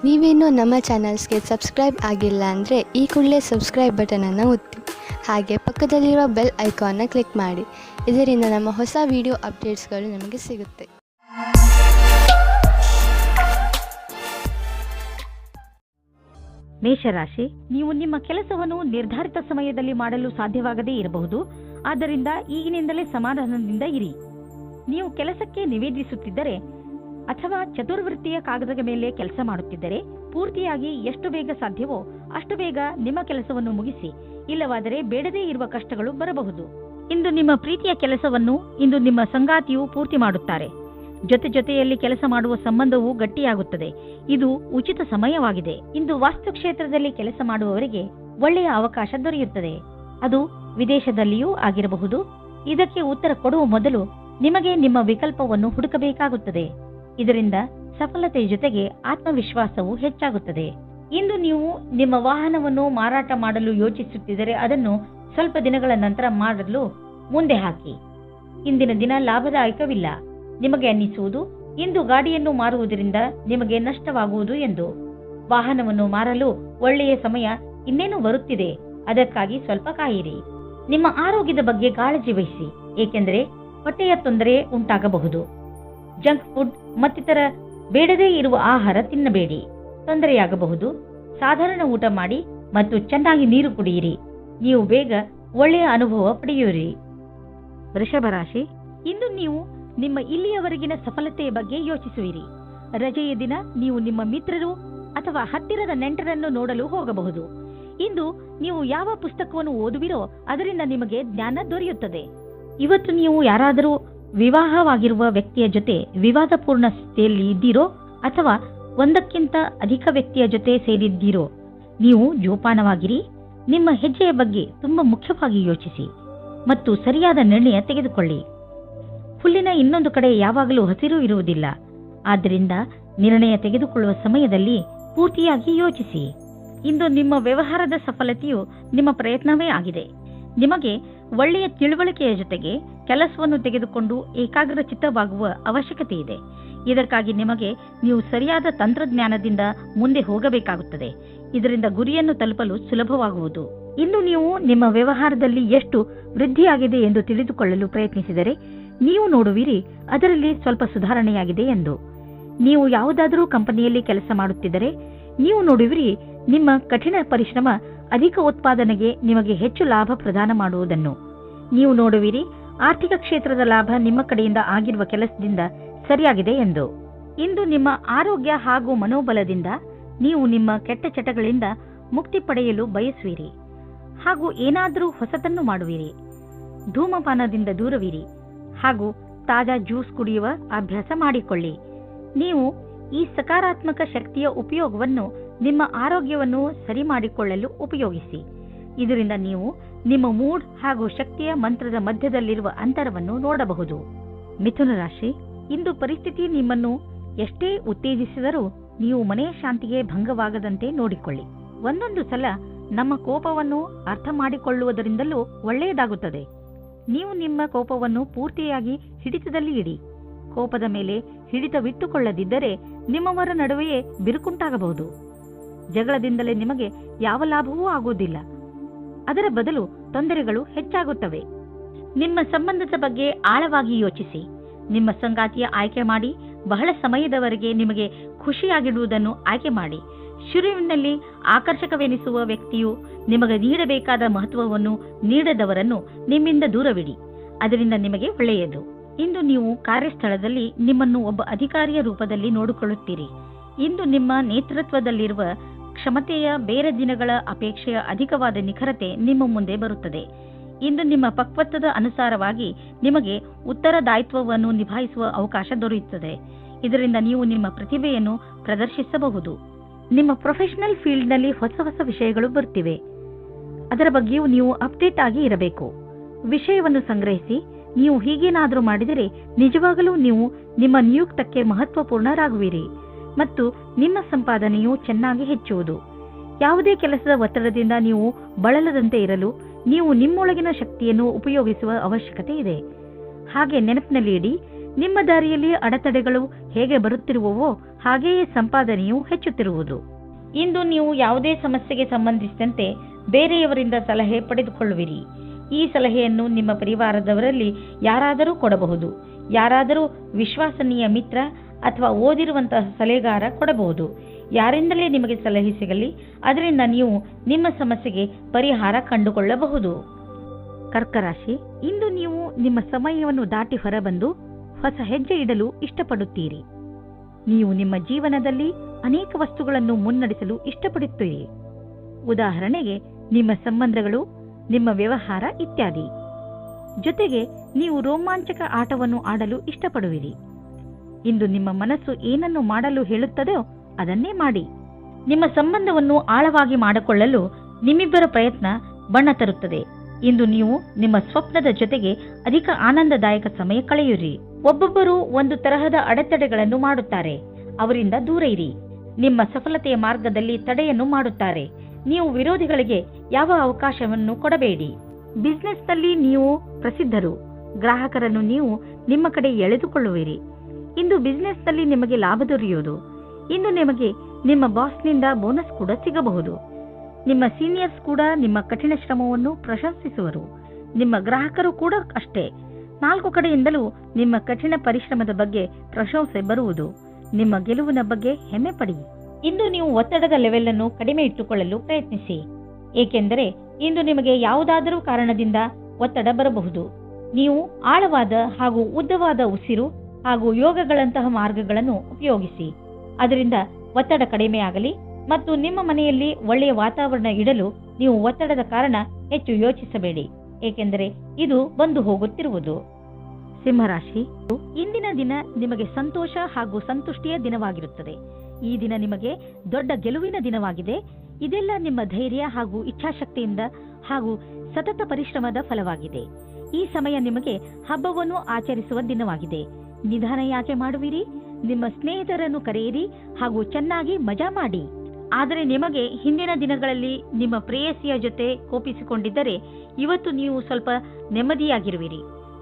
ನೀವೇನೂ ನಮ್ಮ ಚಾನಲ್ಸ್ಗೆ ಸಬ್ಸ್ಕ್ರೈಬ್ ಆಗಿಲ್ಲ ಅಂದರೆ ಈ ಕೂಡಲೇ ಸಬ್ಸ್ಕ್ರೈಬ್ ಬಟನನ್ನು ಒತ್ತಿ ಹಾಗೆ ಪಕ್ಕದಲ್ಲಿರುವ ಬೆಲ್ ಐಕಾನ್ನ ಕ್ಲಿಕ್ ಮಾಡಿ. ಇದರಿಂದ ನಮ್ಮ ಹೊಸ ವಿಡಿಯೋ ಅಪ್ಡೇಟ್ಸ್ಗಳು ನಿಮಗೆ ಸಿಗುತ್ತೆ. ಮೇಷರಾಶಿ, ನೀವು ನಿಮ್ಮ ಕೆಲಸವನ್ನು ನಿರ್ಧಾರಿತ ಸಮಯದಲ್ಲಿ ಮಾಡಲು ಸಾಧ್ಯವಾಗದೇ ಇರಬಹುದು. ಆದ್ದರಿಂದ ಈಗಿನಿಂದಲೇ ಸಮಾಧಾನದಿಂದ ಇರಿ. ನೀವು ಕೆಲಸಕ್ಕೆ ನಿವೇದಿಸುತ್ತಿದ್ದರೆ ಅಥವಾ ಚತುರ್ವೃತ್ತಿಯ ಕಾಗದದ ಮೇಲೆ ಕೆಲಸ ಮಾಡುತ್ತಿದ್ದರೆ ಪೂರ್ತಿಯಾಗಿ ಎಷ್ಟು ಬೇಗ ಸಾಧ್ಯವೋ ಅಷ್ಟು ಬೇಗ ನಿಮ್ಮ ಕೆಲಸವನ್ನು ಮುಗಿಸಿ. ಇಲ್ಲವಾದರೆ ಬೇಡದೇ ಇರುವ ಕಷ್ಟಗಳು ಬರಬಹುದು. ಇಂದು ನಿಮ್ಮ ಪ್ರೀತಿಯ ಕೆಲಸವನ್ನು ಇಂದು ನಿಮ್ಮ ಸಂಗಾತಿಯು ಪೂರ್ತಿ ಮಾಡುತ್ತಾರೆ. ಜೊತೆಯಲ್ಲಿ ಕೆಲಸ ಮಾಡುವ ಸಂಬಂಧವು ಗಟ್ಟಿಯಾಗುತ್ತದೆ. ಇದು ಉಚಿತ ಸಮಯವಾಗಿದೆ. ಇಂದು ವಾಸ್ತುಕ್ಷೇತ್ರದಲ್ಲಿ ಕೆಲಸ ಮಾಡುವವರಿಗೆ ಒಳ್ಳೆಯ ಅವಕಾಶ ದೊರೆಯುತ್ತದೆ. ಅದು ವಿದೇಶದಲ್ಲಿಯೂ ಆಗಿರಬಹುದು. ಇದಕ್ಕೆ ಉತ್ತರ ಕೊಡುವ ಮೊದಲು ನಿಮಗೆ ನಿಮ್ಮ ವಿಕಲ್ಪವನ್ನು ಹುಡುಕಬೇಕಾಗುತ್ತದೆ. ಇದರಿಂದ ಸಫಲತೆ ಜೊತೆಗೆ ಆತ್ಮವಿಶ್ವಾಸವು ಹೆಚ್ಚಾಗುತ್ತದೆ. ಇಂದು ನೀವು ನಿಮ್ಮ ವಾಹನವನ್ನು ಮಾರಾಟ ಮಾಡಲು ಯೋಚಿಸುತ್ತಿದ್ದರೆ ಅದನ್ನು ಸ್ವಲ್ಪ ದಿನಗಳ ನಂತರ ಮಾಡಲು ಮುಂದೆ ಹಾಕಿ. ಇಂದಿನ ದಿನ ಲಾಭದಾಯಕವಿಲ್ಲ. ನಿಮಗೆ ಅನ್ನಿಸುವುದು ಇಂದು ಗಾಡಿಯನ್ನು ಮಾರುವುದರಿಂದ ನಿಮಗೆ ನಷ್ಟವಾಗುವುದು ಎಂದು. ವಾಹನವನ್ನು ಮಾರಲು ಒಳ್ಳೆಯ ಸಮಯ ಇನ್ನೇನು ಬರುತ್ತಿದೆ. ಅದಕ್ಕಾಗಿ ಸ್ವಲ್ಪ ಕಾಯಿರಿ. ನಿಮ್ಮ ಆರೋಗ್ಯದ ಬಗ್ಗೆ ಕಾಳಜಿ ವಹಿಸಿ, ಏಕೆಂದರೆ ಹೊಟ್ಟೆಯ ತೊಂದರೆ ಉಂಟಾಗಬಹುದು. ಜಂಕ್ ಫುಡ್ ಮತ್ತಿತರ ಬೇಡದೇ ಇರುವ ಆಹಾರ ತಿನ್ನಬೇಡಿ, ತೊಂದರೆಯಾಗಬಹುದು. ಸಾಧಾರಣ ಊಟ ಮಾಡಿ ಮತ್ತು ಚೆನ್ನಾಗಿ ನೀರು ಕುಡಿಯಿರಿ. ನೀವು ಬೇಗ ಒಳ್ಳೆಯ ಅನುಭವ ಪಡೆಯುವಿರಿ. ವೃಷಭ ರಾಶಿ, ಇಂದು ನೀವು ನಿಮ್ಮ ಇಲ್ಲಿಯವರೆಗಿನ ಸಫಲತೆಯ ಬಗ್ಗೆ ಯೋಚಿಸುವಿರಿ. ರಜೆಯ ದಿನ ನೀವು ನಿಮ್ಮ ಮಿತ್ರರು ಅಥವಾ ಹತ್ತಿರದ ನೆಂಟರನ್ನು ನೋಡಲು ಹೋಗಬಹುದು. ಇಂದು ನೀವು ಯಾವ ಪುಸ್ತಕವನ್ನು ಓದುವಿರೋ ಅದರಿಂದ ನಿಮಗೆ ಜ್ಞಾನ ದೊರೆಯುತ್ತದೆ. ಇವತ್ತು ನೀವು ಯಾರಾದರೂ ವಿವಾಹವಾಗಿರುವ ವ್ಯಕ್ತಿಯ ಜೊತೆ ವಿವಾದಪೂರ್ಣ ಸ್ಥಿತಿಯಲ್ಲಿ ಇದ್ದೀರೋ ಅಥವಾ ಒಂದಕ್ಕಿಂತ ಅಧಿಕ ವ್ಯಕ್ತಿಯ ಜೊತೆ ಸೇರಿದ್ದೀರೋ, ನೀವು ಜೋಪಾನವಾಗಿರಿ. ನಿಮ್ಮ ಹೆಜ್ಜೆಯ ಬಗ್ಗೆ ತುಂಬಾ ಮುಖ್ಯವಾಗಿ ಯೋಚಿಸಿ ಮತ್ತು ಸರಿಯಾದ ನಿರ್ಣಯ ತೆಗೆದುಕೊಳ್ಳಿ. ಹುಲ್ಲಿನ ಇನ್ನೊಂದು ಕಡೆ ಯಾವಾಗಲೂ ಹಸಿರು ಇರುವುದಿಲ್ಲ. ಆದ್ದರಿಂದ ನಿರ್ಣಯ ತೆಗೆದುಕೊಳ್ಳುವ ಸಮಯದಲ್ಲಿ ಪೂರ್ತಿಯಾಗಿ ಯೋಚಿಸಿ. ಇಂದು ನಿಮ್ಮ ವ್ಯವಹಾರದ ಸಫಲತೆಯು ನಿಮ್ಮ ಪ್ರಯತ್ನವೇ ಆಗಿದೆ. ನಿಮಗೆ ಒಳ್ಳೆಯ ತಿಳುವಳಿಕೆಯ ಜೊತೆಗೆ ಕೆಲಸವನ್ನು ತೆಗೆದುಕೊಂಡು ಏಕಾಗ್ರಚಿತ್ತವಾಗುವ ಅವಶ್ಯಕತೆ ಇದೆ. ಇದಕ್ಕಾಗಿ ನಿಮಗೆ ನೀವು ಸರಿಯಾದ ತಂತ್ರಜ್ಞಾನದಿಂದ ಮುಂದೆ ಹೋಗಬೇಕಾಗುತ್ತದೆ. ಇದರಿಂದ ಗುರಿಯನ್ನು ತಲುಪಲು ಸುಲಭವಾಗುವುದು. ಇನ್ನು ನೀವು ನಿಮ್ಮ ವ್ಯವಹಾರದಲ್ಲಿ ಎಷ್ಟು ವೃದ್ಧಿಯಾಗಿದೆ ಎಂದು ತಿಳಿದುಕೊಳ್ಳಲು ಪ್ರಯತ್ನಿಸಿದರೆ ನೀವು ನೋಡುವಿರಿ ಅದರಲ್ಲಿ ಸ್ವಲ್ಪ ಸುಧಾರಣೆಯಾಗಿದೆ ಎಂದು. ನೀವು ಯಾವುದಾದರೂ ಕಂಪನಿಯಲ್ಲಿ ಕೆಲಸ ಮಾಡುತ್ತಿದ್ದರೆ ನೀವು ನೋಡುವಿರಿ ನಿಮ್ಮ ಕಠಿಣ ಪರಿಶ್ರಮ ಅಧಿಕ ಉತ್ಪಾದನೆಗೆ ನಿಮಗೆ ಹೆಚ್ಚು ಲಾಭ ಪ್ರದಾನ ಮಾಡುವುದನ್ನು. ನೀವು ನೋಡುವಿರಿ ಆರ್ಥಿಕ ಕ್ಷೇತ್ರದ ಲಾಭ ನಿಮ್ಮ ಕಡೆಯಿಂದ ಆಗಿರುವ ಕೆಲಸದಿಂದ ಸರಿಯಾಗಿದೆ ಎಂದು. ಇಂದು ನಿಮ್ಮ ಆರೋಗ್ಯ ಹಾಗೂ ಮನೋಬಲದಿಂದ ನೀವು ನಿಮ್ಮ ಕೆಟ್ಟ ಚಟಗಳಿಂದ ಮುಕ್ತಿ ಪಡೆಯಲು ಬಯಸುವಿರಿ ಹಾಗೂ ಏನಾದರೂ ಹೊಸತನ್ನು ಮಾಡುವಿರಿ. ಧೂಮಪಾನದಿಂದ ದೂರವಿರಿ ಹಾಗೂ ತಾಜಾ ಜ್ಯೂಸ್ ಕುಡಿಯುವ ಅಭ್ಯಾಸ ಮಾಡಿಕೊಳ್ಳಿ. ನೀವು ಈ ಸಕಾರಾತ್ಮಕ ಶಕ್ತಿಯ ಉಪಯೋಗವನ್ನು ನಿಮ್ಮ ಆರೋಗ್ಯವನ್ನು ಸರಿ ಮಾಡಿಕೊಳ್ಳಲು ಉಪಯೋಗಿಸಿ. ಇದರಿಂದ ನೀವು ನಿಮ್ಮ ಮೂಡ್ ಹಾಗೂ ಶಕ್ತಿಯ ಮಂತ್ರದ ಮಧ್ಯದಲ್ಲಿರುವ ಅಂತರವನ್ನು ನೋಡಬಹುದು. ಮಿಥುನ ರಾಶಿ, ಇಂದು ಪರಿಸ್ಥಿತಿ ನಿಮ್ಮನ್ನು ಎಷ್ಟೇ ಉತ್ತೇಜಿಸಿದರೂ ನೀವು ಮನೆಯ ಶಾಂತಿಗೆ ಭಂಗವಾಗದಂತೆ ನೋಡಿಕೊಳ್ಳಿ. ಒಂದೊಂದು ಸಲ ನಮ್ಮ ಕೋಪವನ್ನು ಅರ್ಥ ಮಾಡಿಕೊಳ್ಳುವುದರಿಂದಲೂ ಒಳ್ಳೆಯದಾಗುತ್ತದೆ. ನೀವು ನಿಮ್ಮ ಕೋಪವನ್ನು ಪೂರ್ತಿಯಾಗಿ ಹಿಡಿತದಲ್ಲಿ ಇಡಿ. ಕೋಪದ ಮೇಲೆ ಹಿಡಿತವಿಟ್ಟುಕೊಳ್ಳದಿದ್ದರೆ ನಿಮ್ಮವರ ನಡುವೆಯೇ ಬಿರುಕುಂಟಾಗಬಹುದು. ಜಗಳದಿಂದಲೇ ನಿಮಗೆ ಯಾವ ಲಾಭವೂ ಆಗುವುದಿಲ್ಲ. ಅದರ ಬದಲು ತೊಂದರೆಗಳು ಹೆಚ್ಚಾಗುತ್ತವೆ. ನಿಮ್ಮ ಸಂಬಂಧದ ಬಗ್ಗೆ ಆಳವಾಗಿ ಯೋಚಿಸಿ. ನಿಮ್ಮ ಸಂಗಾತಿಯ ಆಯ್ಕೆ ಮಾಡಿ. ಬಹಳ ಸಮಯದವರೆಗೆ ನಿಮಗೆ ಖುಷಿಯಾಗಿಡುವುದನ್ನು ಆಯ್ಕೆ ಮಾಡಿ. ಶುರುವಿನಲ್ಲಿ ಆಕರ್ಷಕವೆನಿಸುವ ವ್ಯಕ್ತಿಯು ನಿಮಗೆ ನೀಡಬೇಕಾದ ಮಹತ್ವವನ್ನು ನೀಡದವರನ್ನು ನಿಮ್ಮಿಂದ ದೂರವಿಡಿ. ಅದರಿಂದ ನಿಮಗೆ ಒಳ್ಳೆಯದು. ಇಂದು ನೀವು ಕಾರ್ಯಸ್ಥಳದಲ್ಲಿ ನಿಮ್ಮನ್ನು ಒಬ್ಬ ಅಧಿಕಾರಿಯ ರೂಪದಲ್ಲಿ ನೋಡಿಕೊಳ್ಳುತ್ತೀರಿ. ಇಂದು ನಿಮ್ಮ ನೇತೃತ್ವದಲ್ಲಿರುವ ಕ್ಷಮತೆಯ ಬೇರೆ ದಿನಗಳ ಅಪೇಕ್ಷೆಯ ಅಧಿಕವಾದ ನಿಖರತೆ ನಿಮ್ಮ ಮುಂದೆ ಬರುತ್ತದೆ. ಇಂದು ನಿಮ್ಮ ಪಕ್ವತ್ವದ ಅನುಸಾರವಾಗಿ ನಿಮಗೆ ಉತ್ತರದಾಯಿತ್ವವನ್ನು ನಿಭಾಯಿಸುವ ಅವಕಾಶ ದೊರೆಯುತ್ತದೆ. ಇದರಿಂದ ನೀವು ನಿಮ್ಮ ಪ್ರತಿಭೆಯನ್ನು ಪ್ರದರ್ಶಿಸಬಹುದು. ನಿಮ್ಮ ಪ್ರೊಫೆಷನಲ್ ಫೀಲ್ಡ್ನಲ್ಲಿ ಹೊಸ ವಿಷಯಗಳು ಬರುತ್ತಿವೆ. ಅದರ ಬಗ್ಗೆಯೂ ನೀವು ಅಪ್ಡೇಟ್ ಆಗಿ ಇರಬೇಕು. ವಿಷಯವನ್ನು ಸಂಗ್ರಹಿಸಿ. ನೀವು ಹೀಗೇನಾದರೂ ಮಾಡಿದರೆ ನಿಜವಾಗಲೂ ನೀವು ನಿಮ್ಮ ನಿಯುಕ್ತಕ್ಕೆ ಮಹತ್ವಪೂರ್ಣರಾಗುವಿರಿ ಮತ್ತು ನಿಮ್ಮ ಸಂಪಾದನೆಯು ಚೆನ್ನಾಗಿ ಹೆಚ್ಚುವುದು. ಯಾವುದೇ ಕೆಲಸದ ಒತ್ತಡದಿಂದ ನೀವು ಬಳಲದಂತೆ ಇರಲು ನೀವು ನಿಮ್ಮೊಳಗಿನ ಶಕ್ತಿಯನ್ನು ಉಪಯೋಗಿಸುವ ಅವಶ್ಯಕತೆ ಇದೆ. ಹಾಗೆ ನೆನಪಿನಲ್ಲಿ ಇಡಿ, ನಿಮ್ಮ ದಾರಿಯಲ್ಲಿ ಅಡೆತಡೆಗಳು ಹೇಗೆ ಬರುತ್ತಿರುವವೋ ಹಾಗೆಯೇ ಸಂಪಾದನೆಯೂ ಹೆಚ್ಚುತ್ತಿರುವುದು. ಇಂದು ನೀವು ಯಾವುದೇ ಸಮಸ್ಯೆಗೆ ಸಂಬಂಧಿಸಿದಂತೆ ಬೇರೆಯವರಿಂದ ಸಲಹೆ ಪಡೆದುಕೊಳ್ಳುವಿರಿ. ಈ ಸಲಹೆಯನ್ನು ನಿಮ್ಮ ಪರಿವಾರದವರಲ್ಲಿ ಯಾರಾದರೂ ಕೊಡಬಹುದು. ಯಾರಾದರೂ ವಿಶ್ವಾಸನೀಯ ಮಿತ್ರ ಅಥವಾ ಓದಿರುವಂತಹ ಸಲಹೆಗಾರ ಕೊಡಬಹುದು. ಯಾರಿಂದಲೇ ನಿಮಗೆ ಸಲಹೆ ಸಿಗಲಿ, ಅದರಿಂದ ನೀವು ನಿಮ್ಮ ಸಮಸ್ಯೆಗೆ ಪರಿಹಾರ ಕಂಡುಕೊಳ್ಳಬಹುದು. ಕರ್ಕರಾಶಿ, ಇಂದು ನೀವು ನಿಮ್ಮ ಸಮಯವನ್ನು ದಾಟಿ ಹೊರಬಂದು ಹೊಸ ಹೆಜ್ಜೆ ಇಡಲು ಇಷ್ಟಪಡುತ್ತೀರಿ. ನೀವು ನಿಮ್ಮ ಜೀವನದಲ್ಲಿ ಅನೇಕ ವಸ್ತುಗಳನ್ನು ಮುನ್ನಡೆಸಲು ಇಷ್ಟಪಡುತ್ತೀರಿ. ಉದಾಹರಣೆಗೆ ನಿಮ್ಮ ಸಂಬಂಧಗಳು, ನಿಮ್ಮ ವ್ಯವಹಾರ ಇತ್ಯಾದಿ. ಜೊತೆಗೆ ನೀವು ರೋಮಾಂಚಕ ಆಟವನ್ನು ಆಡಲು ಇಷ್ಟಪಡುವಿರಿ. ಇಂದು ನಿಮ್ಮ ಮನಸ್ಸು ಏನನ್ನು ಮಾಡಲು ಹೇಳುತ್ತದೋ ಅದನ್ನೇ ಮಾಡಿ. ನಿಮ್ಮ ಸಂಬಂಧವನ್ನು ಆಳವಾಗಿ ಮಾಡಿಕೊಳ್ಳಲು ನಿಮ್ಮಿಬ್ಬರ ಪ್ರಯತ್ನ ಬಣ್ಣ ತರುತ್ತದೆ. ಇಂದು ನೀವು ನಿಮ್ಮ ಸ್ವಪ್ನದ ಜೊತೆಗೆ ಅಧಿಕ ಆನಂದದಾಯಕ ಸಮಯ ಕಳೆಯಿರಿ. ಒಬ್ಬೊಬ್ಬರು ಒಂದು ತರಹದ ಅಡೆತಡೆಗಳನ್ನು ಮಾಡುತ್ತಾರೆ, ಅವರಿಂದ ದೂರ ಇರಿ. ನಿಮ್ಮ ಸಫಲತೆಯ ಮಾರ್ಗದಲ್ಲಿ ತಡೆಯನ್ನು ಮಾಡುತ್ತಾರೆ. ನೀವು ವಿರೋಧಿಗಳಿಗೆ ಯಾವ ಅವಕಾಶವನ್ನು ಕೊಡಬೇಡಿ. ಬಿಸಿನೆಸ್ನಲ್ಲಿ ನೀವು ಪ್ರಸಿದ್ಧರು. ಗ್ರಾಹಕರನ್ನು ನೀವು ನಿಮ್ಮ ಕಡೆ ಎಳೆದುಕೊಳ್ಳುವಿರಿ. ಇಂದು ಬಿಸಿನೆಸ್ನಲ್ಲಿ ನಿಮಗೆ ಲಾಭ ದೊರೆಯುವುದು. ಇಂದು ನಿಮಗೆ ನಿಮ್ಮ ಬಾಸ್ನಿಂದ ಬೋನಸ್ ಕೂಡ ಸಿಗಬಹುದು. ನಿಮ್ಮ ಸೀನಿಯರ್ಸ್ ಕೂಡ ನಿಮ್ಮ ಕಠಿಣ ಶ್ರಮವನ್ನು ಪ್ರಶಂಸಿಸುವರು. ನಿಮ್ಮ ಗ್ರಾಹಕರು ಕೂಡ ಅಷ್ಟೇ. 4 ಕಡೆಯಿಂದಲೂ ನಿಮ್ಮ ಕಠಿಣ ಪರಿಶ್ರಮದ ಬಗ್ಗೆ ಪ್ರಶಂಸೆ ಬರುವುದು. ನಿಮ್ಮ ಗೆಲುವಿನ ಬಗ್ಗೆ ಹೆಮ್ಮೆ ಪಡಿ. ಇಂದು ನೀವು ಒತ್ತಡದ ಲೆವೆಲ್ ಅನ್ನು ಕಡಿಮೆ ಇಟ್ಟುಕೊಳ್ಳಲು ಪ್ರಯತ್ನಿಸಿ. ಏಕೆಂದರೆ ಇಂದು ನಿಮಗೆ ಯಾವುದಾದರೂ ಕಾರಣದಿಂದ ಒತ್ತಡ ಬರಬಹುದು. ನೀವು ಆಳವಾದ ಹಾಗೂ ಉದ್ದವಾದ ಉಸಿರು ಹಾಗೂ ಯೋಗಗಳಂತಹ ಮಾರ್ಗಗಳನ್ನು ಉಪಯೋಗಿಸಿ. ಅದರಿಂದ ಒತ್ತಡ ಕಡಿಮೆಯಾಗಲಿ ಮತ್ತು ನಿಮ್ಮ ಮನೆಯಲ್ಲಿ ಒಳ್ಳೆಯ ವಾತಾವರಣ ಇಡಲು ನೀವು ಒತ್ತಡದ ಕಾರಣ ಹೆಚ್ಚು ಯೋಚಿಸಬೇಡಿ, ಏಕೆಂದರೆ ಇದು ಬಂದು ಹೋಗುತ್ತಿರುವುದು. ಸಿಂಹರಾಶಿ, ಇಂದಿನ ದಿನ ನಿಮಗೆ ಸಂತೋಷ ಹಾಗೂ ಸಂತುಷ್ಟಿಯ ದಿನವಾಗಿರುತ್ತದೆ. ಈ ದಿನ ನಿಮಗೆ ದೊಡ್ಡ ಗೆಲುವಿನ ದಿನವಾಗಿದೆ. ಇದೆಲ್ಲ ನಿಮ್ಮ ಧೈರ್ಯ ಹಾಗೂ ಇಚ್ಛಾಶಕ್ತಿಯಿಂದ ಹಾಗೂ ಸತತ ಪರಿಶ್ರಮದ ಫಲವಾಗಿದೆ. ಈ ಸಮಯ ನಿಮಗೆ ಹಬ್ಬವನ್ನು ಆಚರಿಸುವ ದಿನವಾಗಿದೆ. ನಿಧಾನ ಯಾಕೆ ಮಾಡುವಿರಿ? ನಿಮ್ಮ ಸ್ನೇಹಿತರನ್ನು ಕರೆಯಿರಿ ಹಾಗೂ ಚೆನ್ನಾಗಿ ಮಜಾ ಮಾಡಿ. ಆದರೆ ನಿಮಗೆ ಹಿಂದಿನ ದಿನಗಳಲ್ಲಿ ನಿಮ್ಮ ಪ್ರೇಯಸಿಯ ಜೊತೆ ಕೋಪಿಸಿಕೊಂಡಿದ್ದರೆ ಇವತ್ತು ನೀವು ಸ್ವಲ್ಪ ನೆಮ್ಮದಿಯಾಗಿರುವಿರಿ.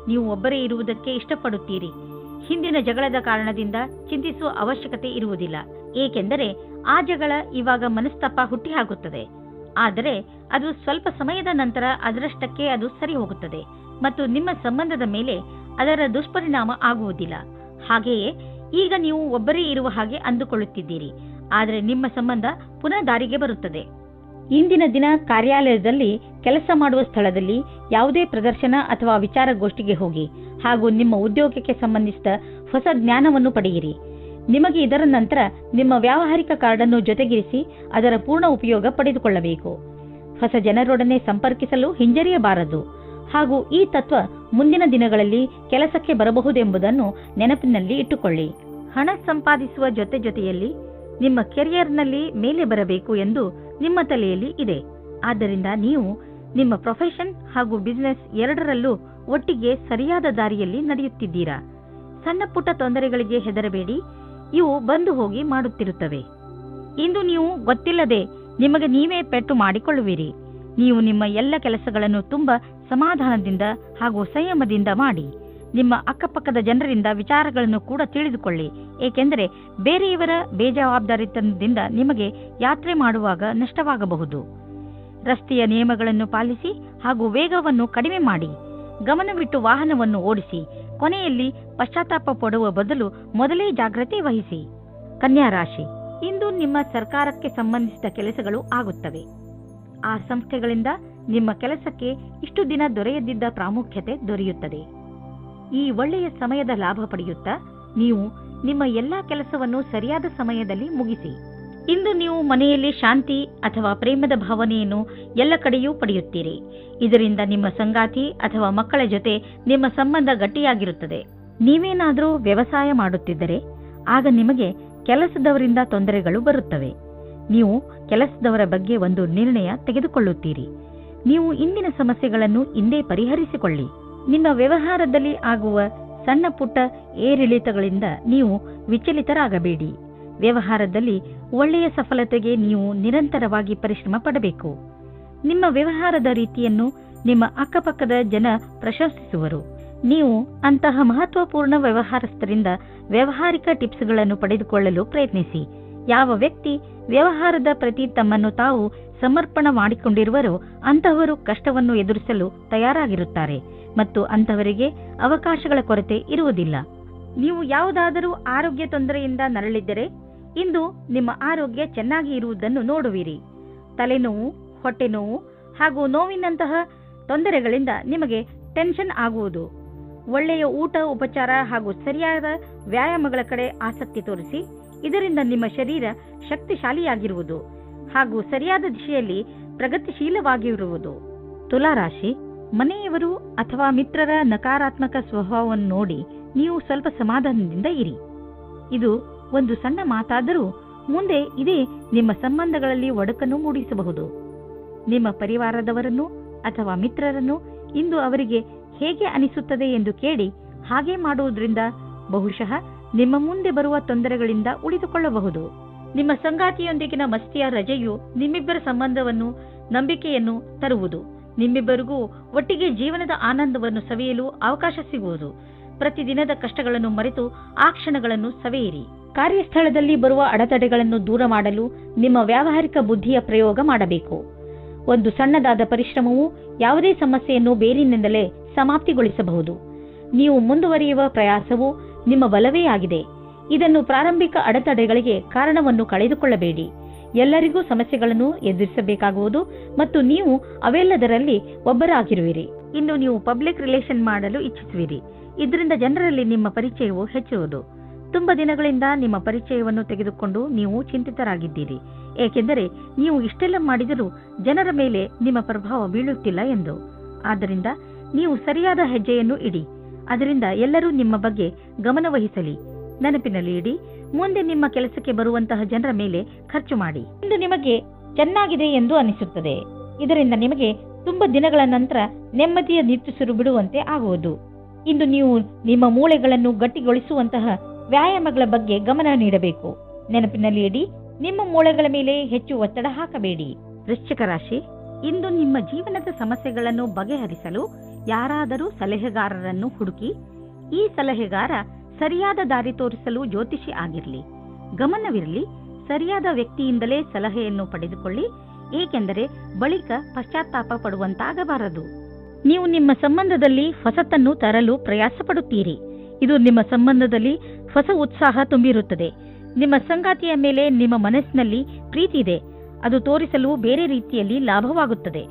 ನೀವು ಒಬ್ಬರೇ ಇರುವುದಕ್ಕೆ ಇಷ್ಟಪಡುತ್ತೀರಿ. ಹಿಂದಿನ ಜಗಳದ ಕಾರಣದಿಂದ ಚಿಂತಿಸುವ ಅವಶ್ಯಕತೆ ಇರುವುದಿಲ್ಲ, ಏಕೆಂದರೆ ಆ ಜಗಳ ಇವಾಗ ಮನಸ್ತಾಪ ಹುಟ್ಟಿಹಾಕುತ್ತದೆ. ಆದರೆ ಅದು ಸ್ವಲ್ಪ ಸಮಯದ ನಂತರ ಅದರಷ್ಟಕ್ಕೆ ಅದು ಸರಿ ಹೋಗುತ್ತದೆ ಮತ್ತು ನಿಮ್ಮ ಸಂಬಂಧದ ಮೇಲೆ ಅದರ ದುಷ್ಪರಿಣಾಮ ಆಗುವುದಿಲ್ಲ. ಹಾಗೆಯೇ ಈಗ ನೀವು ಒಬ್ಬರೇ ಇರುವ ಹಾಗೆ ಅಂದುಕೊಳ್ಳುತ್ತಿದ್ದೀರಿ, ಆದರೆ ನಿಮ್ಮ ಸಂಬಂಧ ಪುನಃ ದಾರಿಗೆ ಬರುತ್ತದೆ. ಇಂದಿನ ದಿನ ಕಾರ್ಯಾಲಯದಲ್ಲಿ, ಕೆಲಸ ಮಾಡುವ ಸ್ಥಳದಲ್ಲಿ ಯಾವುದೇ ಪ್ರದರ್ಶನ ಅಥವಾ ವಿಚಾರಗೋಷ್ಠಿಗೆ ಹೋಗಿ ಹಾಗೂ ನಿಮ್ಮ ಉದ್ಯೋಗಕ್ಕೆ ಸಂಬಂಧಿಸಿದ ಹೊಸ ಜ್ಞಾನವನ್ನು ಪಡೆಯಿರಿ. ನಿಮಗೆ ಇದರ ನಂತರ ನಿಮ್ಮ ವ್ಯಾವಹಾರಿಕ ಕಾರ್ಡನ್ನು ಜೊತೆಗಿರಿಸಿ ಅದರ ಪೂರ್ಣ ಉಪಯೋಗ ಪಡೆದುಕೊಳ್ಳಬೇಕು. ಹೊಸ ಜನರೊಡನೆ ಸಂಪರ್ಕಿಸಲು ಹಿಂಜರಿಯಬಾರದು ಹಾಗೂ ಈ ತತ್ವ ಮುಂದಿನ ದಿನಗಳಲ್ಲಿ ಕೆಲಸಕ್ಕೆ ಬರಬಹುದೆಂಬುದನ್ನು ನೆನಪಿನಲ್ಲಿ ಇಟ್ಟುಕೊಳ್ಳಿ. ಹಣ ಸಂಪಾದಿಸುವ ಜೊತೆಯಲ್ಲಿ ನಿಮ್ಮ ಕೆರಿಯರ್ನಲ್ಲಿ ಮೇಲೆ ಬರಬೇಕು ಎಂದು ನಿಮ್ಮ ತಲೆಯಲ್ಲಿ ಇದೆ. ಆದ್ದರಿಂದ ನೀವು ನಿಮ್ಮ ಪ್ರೊಫೆಷನ್ ಹಾಗೂ ಬಿಸಿನೆಸ್ ಎರಡರಲ್ಲೂ ಒಟ್ಟಿಗೆ ಸರಿಯಾದ ದಾರಿಯಲ್ಲಿ ನಡೆಯುತ್ತಿದ್ದೀರಾ. ಸಣ್ಣ ಪುಟ್ಟ ತೊಂದರೆಗಳಿಗೆ ಹೆದರಬೇಡಿ, ಇವು ಬಂದು ಹೋಗಿ ಮಾಡುತ್ತಿರುತ್ತವೆ. ಇಂದು ನೀವು ಗೊತ್ತಿಲ್ಲದೆ ನಿಮಗೆ ನೀವೇ ಪೆಟ್ಟು ಮಾಡಿಕೊಳ್ಳುವಿರಿ. ನೀವು ನಿಮ್ಮ ಎಲ್ಲ ಕೆಲಸಗಳನ್ನು ತುಂಬಾ ಸಮಾಧಾನದಿಂದ ಹಾಗೂ ಸಂಯಮದಿಂದ ಮಾಡಿ. ನಿಮ್ಮ ಅಕ್ಕಪಕ್ಕದ ಜನರಿಂದ ವಿಚಾರಗಳನ್ನು ಕೂಡ ತಿಳಿದುಕೊಳ್ಳಿ, ಏಕೆಂದರೆ ಬೇರೆಯವರ ಬೇಜವಾಬ್ದಾರಿತನದಿಂದ ನಿಮಗೆ ಯಾತ್ರೆ ಮಾಡುವಾಗ ನಷ್ಟವಾಗಬಹುದು. ರಸ್ತೆಯ ನಿಯಮಗಳನ್ನು ಪಾಲಿಸಿ ಹಾಗೂ ವೇಗವನ್ನು ಕಡಿಮೆ ಮಾಡಿ. ಗಮನವಿಟ್ಟು ವಾಹನವನ್ನು ಓಡಿಸಿ. ಕೊನೆಯಲ್ಲಿ ಪಶ್ಚಾತ್ತಾಪ ಪಡುವ ಬದಲು ಮೊದಲೇ ಜಾಗ್ರತೆ ವಹಿಸಿ. ಕನ್ಯಾ ರಾಶಿ, ಇಂದು ನಿಮ್ಮ ಸರ್ಕಾರಕ್ಕೆ ಸಂಬಂಧಿಸಿದ ಕೆಲಸಗಳು ಆಗುತ್ತವೆ. ಆ ಸಂಸ್ಥೆಗಳಿಂದ ನಿಮ್ಮ ಕೆಲಸಕ್ಕೆ ಇಷ್ಟು ದಿನ ದೊರೆಯದಿದ್ದ ಪ್ರಾಮುಖ್ಯತೆ ದೊರೆಯುತ್ತದೆ. ಈ ಒಳ್ಳೆಯ ಸಮಯದ ಲಾಭ ಪಡೆಯುತ್ತಾ ನೀವು ನಿಮ್ಮ ಎಲ್ಲಾ ಕೆಲಸವನ್ನು ಸರಿಯಾದ ಸಮಯದಲ್ಲಿ ಮುಗಿಸಿ. ಇಂದು ನೀವು ಮನೆಯಲ್ಲಿ ಶಾಂತಿ ಅಥವಾ ಪ್ರೇಮದ ಭಾವನೆಯನ್ನು ಎಲ್ಲ ಕಡೆಯೂ ಪಡೆಯುತ್ತೀರಿ. ಇದರಿಂದ ನಿಮ್ಮ ಸಂಗಾತಿ ಅಥವಾ ಮಕ್ಕಳ ಜೊತೆ ನಿಮ್ಮ ಸಂಬಂಧ ಗಟ್ಟಿಯಾಗಿರುತ್ತದೆ. ನೀವೇನಾದರೂ ವ್ಯವಸಾಯ ಮಾಡುತ್ತಿದ್ದರೆ ಆಗ ನಿಮಗೆ ಕೆಲಸದವರಿಂದ ತೊಂದರೆಗಳು ಬರುತ್ತವೆ. ನೀವು ಕೆಲಸದವರ ಬಗ್ಗೆ ಒಂದು ನಿರ್ಣಯ ತೆಗೆದುಕೊಳ್ಳುತ್ತೀರಿ. ನೀವು ಇಂದಿನ ಸಮಸ್ಯೆಗಳನ್ನು ಇಂದೇ ಪರಿಹರಿಸಿಕೊಳ್ಳಿ. ನಿಮ್ಮ ವ್ಯವಹಾರದಲ್ಲಿ ಆಗುವ ಸಣ್ಣ ಪುಟ್ಟ ಏರಿಳಿತಗಳಿಂದ ನೀವು ವಿಚಲಿತರಾಗಬೇಡಿ. ವ್ಯವಹಾರದಲ್ಲಿ ಒಳ್ಳೆಯ ಸಫಲತೆಗೆ ನೀವು ನಿರಂತರವಾಗಿ ಪರಿಶ್ರಮ ಪಡಬೇಕು. ನಿಮ್ಮ ವ್ಯವಹಾರದ ರೀತಿಯನ್ನು ನಿಮ್ಮ ಅಕ್ಕಪಕ್ಕದ ಜನ ಪ್ರಶಂಸಿಸುವರು. ನೀವು ಅಂತಹ ಮಹತ್ವಪೂರ್ಣ ವ್ಯವಹಾರಸ್ಥರಿಂದ ವ್ಯಾವಹಾರಿಕ ಟಿಪ್ಸ್ಗಳನ್ನು ಪಡೆದುಕೊಳ್ಳಲು ಪ್ರಯತ್ನಿಸಿ. ಯಾವ ವ್ಯಕ್ತಿ ವ್ಯವಹಾರದ ಪ್ರತಿ ತಮ್ಮನ್ನು ತಾವು ಸಮರ್ಪಣ ಮಾಡಿಕೊಂಡಿರುವರೋ ಅಂತಹವರು ಕಷ್ಟವನ್ನು ಎದುರಿಸಲು ತಯಾರಾಗಿರುತ್ತಾರೆ ಮತ್ತು ಅಂತಹವರಿಗೆ ಅವಕಾಶಗಳ ಕೊರತೆ ಇರುವುದಿಲ್ಲ. ನೀವು ಯಾವುದಾದರೂ ಆರೋಗ್ಯ ತೊಂದರೆಯಿಂದ ನರಳಿದ್ದರೆ ಇಂದು ನಿಮ್ಮ ಆರೋಗ್ಯ ಚೆನ್ನಾಗಿ ಇರುವುದನ್ನು ನೋಡುವಿರಿ. ತಲೆನೋವು, ಹೊಟ್ಟೆ ನೋವು ಹಾಗೂ ನೋವಿನಂತಹ ತೊಂದರೆಗಳಿಂದ ನಿಮಗೆ ಟೆನ್ಷನ್ ಆಗುವುದು. ಒಳ್ಳೆಯ ಊಟ, ಉಪಚಾರ ಹಾಗೂ ಸರಿಯಾದ ವ್ಯಾಯಾಮಗಳ ಕಡೆ ಆಸಕ್ತಿ ತೋರಿಸಿ. ಇದರಿಂದ ನಿಮ್ಮ ಶರೀರ ಶಕ್ತಿಶಾಲಿಯಾಗಿರುವುದು ಹಾಗೂ ಸರಿಯಾದ ದಿಶೆಯಲ್ಲಿ ಪ್ರಗತಿಶೀಲವಾಗಿರುವುದು. ತುಲಾರಾಶಿ, ಮನೆಯವರು ಅಥವಾ ಮಿತ್ರರ ನಕಾರಾತ್ಮಕ ಸ್ವಭಾವವನ್ನು ನೋಡಿ ನೀವು ಸ್ವಲ್ಪ ಸಮಾಧಾನದಿಂದ ಇರಿ. ಇದು ಒಂದು ಸಣ್ಣ ಮಾತಾದರೂ ಮುಂದೆ ಇದೇ ನಿಮ್ಮ ಸಂಬಂಧಗಳಲ್ಲಿ ಒಡಕನ್ನು ಮೂಡಿಸಬಹುದು. ನಿಮ್ಮ ಪರಿವಾರದವರನ್ನು ಅಥವಾ ಮಿತ್ರರನ್ನು ಇಂದು ಅವರಿಗೆ ಹೇಗೆ ಅನಿಸುತ್ತದೆ ಎಂದು ಕೇಳಿ ಹಾಗೆ ಮಾಡುವುದರಿಂದ ಬಹುಶಃ ನಿಮ್ಮ ಮುಂದೆ ಬರುವ ತೊಂದರೆಗಳಿಂದ ಉಳಿದುಕೊಳ್ಳಬಹುದು. ನಿಮ್ಮ ಸಂಗಾತಿಯೊಂದಿಗಿನ ಮಸ್ತಿಯ ರಜೆಯು ನಿಮ್ಮಿಬ್ಬರ ಸಂಬಂಧವನ್ನು ನಂಬಿಕೆಯನ್ನು ತರುವುದು. ನಿಮ್ಮಿಬ್ಬರಿಗೂ ಒಟ್ಟಿಗೆ ಜೀವನದ ಆನಂದವನ್ನು ಸವಿಯಲು ಅವಕಾಶ ಸಿಗುವುದು. ಪ್ರತಿದಿನದ ಕಷ್ಟಗಳನ್ನು ಮರೆತು ಆ ಕ್ಷಣಗಳನ್ನು ಸವಿಯಿರಿ. ಕಾರ್ಯಸ್ಥಳದಲ್ಲಿ ಬರುವ ಅಡೆತಡೆಗಳನ್ನು ದೂರ ಮಾಡಲು ನಿಮ್ಮ ವ್ಯಾವಹಾರಿಕ ಬುದ್ಧಿಯ ಪ್ರಯೋಗ ಮಾಡಬೇಕು. ಒಂದು ಸಣ್ಣದಾದ ಪರಿಶ್ರಮವು ಯಾವುದೇ ಸಮಸ್ಯೆಯನ್ನು ಬೇರಿನಿಂದಲೇ ಸಮಾಪ್ತಿಗೊಳಿಸಬಹುದು. ನೀವು ಮುಂದುವರಿಯುವ ಪ್ರಯಾಸವು ನಿಮ್ಮ ಬಲವೇ ಆಗಿದೆ. ಇದನ್ನು ಪ್ರಾರಂಭಿಕ ಅಡೆತಡೆಗಳಿಗೆ ಕಾರಣವನ್ನು ಕಳೆದುಕೊಳ್ಳಬೇಡಿ. ಎಲ್ಲರಿಗೂ ಸಮಸ್ಯೆಗಳನ್ನು ಎದುರಿಸಬೇಕಾಗುವುದು ಮತ್ತು ನೀವು ಅವೆಲ್ಲದರಲ್ಲಿ ಒಬ್ಬರಾಗಿರುವಿರಿ. ಇಂದು ನೀವು ಪಬ್ಲಿಕ್ ರಿಲೇಷನ್ ಮಾಡಲು ಇಚ್ಛಿಸುವಿರಿ. ಇದರಿಂದ ಜನರಲ್ಲಿ ನಿಮ್ಮ ಪರಿಚಯವು ಹೆಚ್ಚುವುದು. ತುಂಬ ದಿನಗಳಿಂದ ನಿಮ್ಮ ಪರಿಚಯವನ್ನು ತೆಗೆದುಕೊಂಡು ನೀವು ಚಿಂತಿತರಾಗಿದ್ದೀರಿ, ಏಕೆಂದರೆ ನೀವು ಇಷ್ಟೆಲ್ಲ ಮಾಡಿದರೂ ಜನರ ಮೇಲೆ ನಿಮ್ಮ ಪ್ರಭಾವ ಬೀಳುತ್ತಿಲ್ಲ ಎಂದು. ಆದ್ದರಿಂದ ನೀವು ಸರಿಯಾದ ಹೆಜ್ಜೆಯನ್ನು ಇಡಿ. ಅದರಿಂದ ಎಲ್ಲರೂ ನಿಮ್ಮ ಬಗ್ಗೆ ಗಮನವಹಿಸಲಿ. ನೆನಪಿನಲ್ಲಿ ಇಡಿ, ಮುಂದೆ ನಿಮ್ಮ ಕೆಲಸಕ್ಕೆ ಬರುವಂತಹ ಜನರ ಮೇಲೆ ಖರ್ಚು ಮಾಡಿ. ಇಂದು ನಿಮಗೆ ಚೆನ್ನಾಗಿದೆ ಎಂದು ಅನಿಸುತ್ತದೆ. ಇದರಿಂದ ನಿಮಗೆ ತುಂಬಾ ದಿನಗಳ ನಂತರ ನೆಮ್ಮದಿಯ ನಿಟ್ಟುಸಿರು ಬಿಡುವಂತೆ ಆಗುವುದು. ಇಂದು ನೀವು ನಿಮ್ಮ ಮೂಳೆಗಳನ್ನು ಗಟ್ಟಿಗೊಳಿಸುವಂತಹ ವ್ಯಾಯಾಮಗಳ ಬಗ್ಗೆ ಗಮನ ನೀಡಬೇಕು. ನೆನಪಿನಲ್ಲಿ ಇಡಿ, ನಿಮ್ಮ ಮೂಳೆಗಳ ಮೇಲೆ ಹೆಚ್ಚು ಒತ್ತಡ ಹಾಕಬೇಡಿ. ವೃಶ್ಚಿಕ ರಾಶಿ, ಇಂದು ನಿಮ್ಮ ಜೀವನದ ಸಮಸ್ಯೆಗಳನ್ನು ಬಗೆಹರಿಸಲು ಯಾರಾದರೂ ಸಲಹೆಗಾರರನ್ನು ಹುಡುಕಿ. ಈ ಸಲಹೆಗಾರ ಸರಿಯಾದ ದಾರಿ ತೋರಿಸಲು ಜ್ಯೋತಿಷಿ ಆಗಿರಲಿ. ಗಮನವಿರಲಿ, ಸರಿಯಾದ ವ್ಯಕ್ತಿಯಿಂದಲೇ ಸಲಹೆಯನ್ನು ಪಡೆದುಕೊಳ್ಳಿ, ಏಕೆಂದರೆ ಬಳಿಕ ಪಶ್ಚಾತ್ತಾಪ ಪಡುವಂತಾಗಬಾರದು. ನೀವು ನಿಮ್ಮ ಸಂಬಂಧದಲ್ಲಿ ಹೊಸತನ್ನು ತರಲು ಪ್ರಯಾಸ ಪಡುತ್ತೀರಿ. ಇದು ನಿಮ್ಮ ಸಂಬಂಧದಲ್ಲಿ ಹೊಸ ಉತ್ಸಾಹ ತುಂಬಿರುತ್ತದೆ. ನಿಮ್ಮ ಸಂಗಾತಿಯ ಮೇಲೆ ನಿಮ್ಮ ಮನಸ್ಸಿನಲ್ಲಿ ಪ್ರೀತಿ ಇದೆ. ಅದು ತೋರಿಸಲು ಬೇರೆ ರೀತಿಯಲ್ಲಿ ಲಾಭವಾಗುತ್ತದೆ.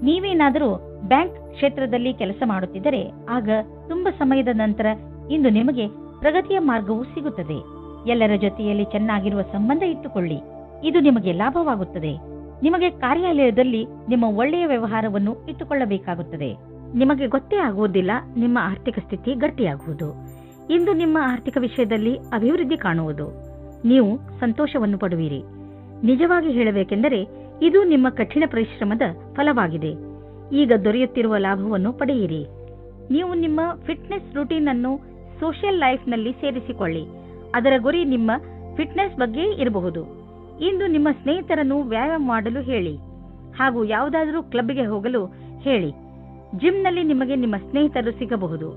ನೀವೇನಾದರೂ ಬ್ಯಾಂಕ್ ಕ್ಷೇತ್ರದಲ್ಲಿ ಕೆಲಸ ಮಾಡುತ್ತಿದ್ದರೆ ಆಗ ತುಂಬಾ ಸಮಯದ ನಂತರ ಇಂದು ನಿಮಗೆ ಪ್ರಗತಿಯ ಮಾರ್ಗವು ಸಿಗುತ್ತದೆ. ಎಲ್ಲರ ಜೊತೆಯಲ್ಲಿ ಚೆನ್ನಾಗಿರುವ ಸಂಬಂಧ ಇಟ್ಟುಕೊಳ್ಳಿ. ಇದು ನಿಮಗೆ ಲಾಭವಾಗುತ್ತದೆ. ನಿಮಗೆ ಕಾರ್ಯಾಲಯದಲ್ಲಿ ನಿಮ್ಮ ಒಳ್ಳೆಯ ವ್ಯವಹಾರವನ್ನು ಇಟ್ಟುಕೊಳ್ಳಬೇಕಾಗುತ್ತದೆ. ನಿಮಗೆ ಗೊತ್ತೇ ಆಗುವುದಿಲ್ಲ, ನಿಮ್ಮ ಆರ್ಥಿಕ ಸ್ಥಿತಿ ಗಟ್ಟಿಯಾಗುವುದು. ಇಂದು ನಿಮ್ಮ ಆರ್ಥಿಕ ವಿಷಯದಲ್ಲಿ ಅಭಿವೃದ್ಧಿ ಕಾಣುವುದು. ನೀವು ಸಂತೋಷವನ್ನು ಪಡುವಿರಿ. ನಿಜವಾಗಿ ಹೇಳಬೇಕೆಂದರೆ ಇದು ನಿಮ್ಮ ಕಠಿಣ ಪರಿಶ್ರಮದ ಫಲವಾಗಿದೆ. ಈಗ ದೊರೆಯುತ್ತಿರುವ ಲಾಭವನ್ನು ಪಡೆಯಿರಿ. ನೀವು ನಿಮ್ಮ ಫಿಟ್ನೆಸ್ ರೂಟೀನ್ ಅನ್ನು ಸೋಷಿಯಲ್ ಲೈಫ್ನಲ್ಲಿ ಸೇರಿಸಿಕೊಳ್ಳಿ. ಅದರ ಗುರಿ ನಿಮ್ಮ ಫಿಟ್ನೆಸ್ ಬಗ್ಗೆ ಇರಬಹುದು. ಇಂದು ನಿಮ್ಮ ಸ್ನೇಹಿತರನ್ನು ವ್ಯಾಯಾಮ ಮಾಡಲು ಹೇಳಿ ಹಾಗೂ ಯಾವುದಾದರೂ ಕ್ಲಬ್ಗೆ ಹೋಗಲು ಹೇಳಿ. ಜಿಮ್ನಲ್ಲಿ ನಿಮಗೆ ನಿಮ್ಮ ಸ್ನೇಹಿತರು ಸಿಗಬಹುದು.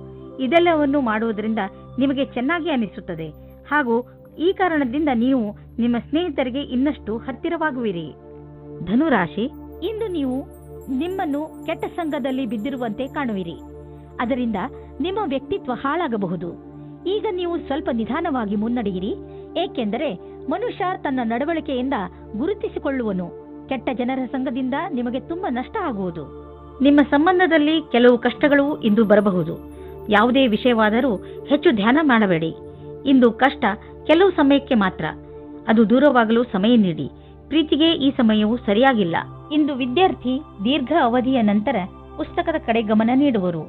ಇದೆಲ್ಲವನ್ನು ಮಾಡುವುದರಿಂದ ನಿಮಗೆ ಚೆನ್ನಾಗಿ ಅನಿಸುತ್ತದೆ ಹಾಗೂ ಈ ಕಾರಣದಿಂದ ನೀವು ನಿಮ್ಮ ಸ್ನೇಹಿತರಿಗೆ ಇನ್ನಷ್ಟು ಹತ್ತಿರವಾಗುವಿರಿ. ಧನುರಾಶಿ, ಇಂದು ನೀವು ನಿಮ್ಮನ್ನು ಕೆಟ್ಟ ಸಂಘದಲ್ಲಿ ಬಿದ್ದಿರುವಂತೆ ಕಾಣುವಿರಿ. ಅದರಿಂದ ನಿಮ್ಮ ವ್ಯಕ್ತಿತ್ವ ಹಾಳಾಗಬಹುದು. ಈಗ ನೀವು ಸ್ವಲ್ಪ ನಿಧಾನವಾಗಿ ಮುನ್ನಡೆಯಿರಿ, ಏಕೆಂದರೆ ಮನುಷ್ಯ ತನ್ನ ನಡವಳಿಕೆಯಿಂದ ಗುರುತಿಸಿಕೊಳ್ಳುವನು. ಕೆಟ್ಟ ಜನರ ಸಂಘದಿಂದ ನಿಮಗೆ ತುಂಬಾ ನಷ್ಟ ಆಗುವುದು. ನಿಮ್ಮ ಸಂಬಂಧದಲ್ಲಿ ಕೆಲವು ಕಷ್ಟಗಳು ಇಂದು ಬರಬಹುದು. ಯಾವುದೇ ವಿಷಯವಾದರೂ ಹೆಚ್ಚು ಧ್ಯಾನ ಮಾಡಬೇಡಿ. ಇಂದು ಕಷ್ಟ ಕೆಲವು ಸಮಯಕ್ಕೆ ಮಾತ್ರ. ಅದು ದೂರವಾಗಲು ಸಮಯ ನೀಡಿ. ಪ್ರೀತಿಗೆ ಈ ಸಮಯವು ಸರಿಯಾಗಿಲ್ಲ. ಇಂದು ವಿದ್ಯಾರ್ಥಿ ದೀರ್ಘ ಅವಧಿಯ ನಂತರ ಪುಸ್ತಕದ ಕಡೆ ಗಮನ ನೀಡುವರು.